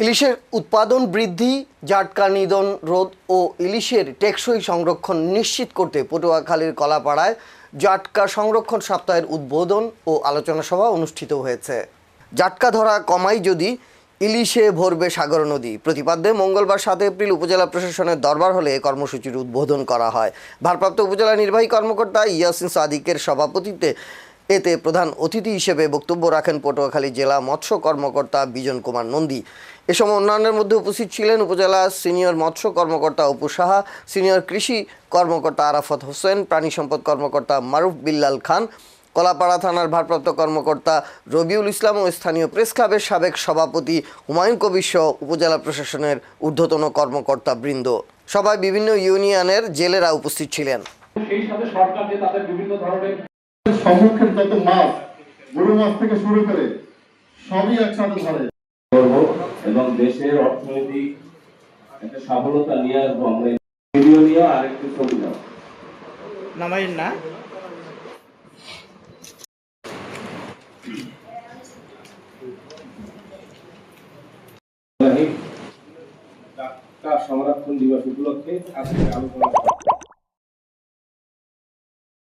ইলিশের উৎপাদন বৃদ্ধি, জাটকা নিধন রোধ ও ইলিশের টেকসই সংরক্ষণ নিশ্চিত করতে পটুয়াখালীর কলাপাড়ায় জাটকা সংরক্ষণ সপ্তাহের উদ্বোধন ও আলোচনা সভা অনুষ্ঠিত হয়েছে। জাটকা ধরা কমাই যদি ইলিশে ভরবে সাগর নদী প্রতিপাদ্যে মঙ্গলবার 7 এপ্রিল উপজেলা প্রশাসনের দরবার হলে কর্মসূচির উদ্বোধন করা হয়। ভারপ্রাপ্ত উপজেলা নির্বাহী কর্মকর্তা ইয়াসিন সাদিকের সভাপতিত্বে এতে প্রধান অতিথি হিসেবে বক্তব্য রাখেন পটুয়াখালী জেলা মৎস্য কর্মকর্তা বিজন কুমার নন্দী। এ সময় অন্যান্যের মধ্যে উপস্থিত ছিলেন উপজেলা সিনিয়র মৎস্য কর্মকর্তা অপু সাহা, সিনিয়র কৃষি কর্মকর্তা আরাফাত হোসেন, প্রাণী সম্পদ কর্মকর্তা মারুফ বিল্লাল খান, কলাপাড়া থানার ভারপ্রাপ্ত কর্মকর্তা রবিউল ইসলাম ও স্থানীয় প্রেস ক্লাবের সাবেক সভাপতি হুমায়ুন কবির সহ উপজেলা প্রশাসনের ঊর্ধ্বতন কর্মকর্তা বৃন্দ। সভায় বিভিন্ন ইউনিয়নের জেলেরা উপস্থিত ছিলেন। সেই সাথে সরকার যে তাদের বিভিন্ন ধরনের সম্মুখীন যত মাছ, গরু মাছ থেকে শুরু করে সবই একসাথে ধরে এবং দেশের অর্থনৈতিক একটা সফলতা নিয়ে আসবো আমরা। ভিডিও নিয়ে আরেকটু ছবি দাও নামাইন না। সংরক্ষণ দিবস উপলক্ষে আজকে আলোচনা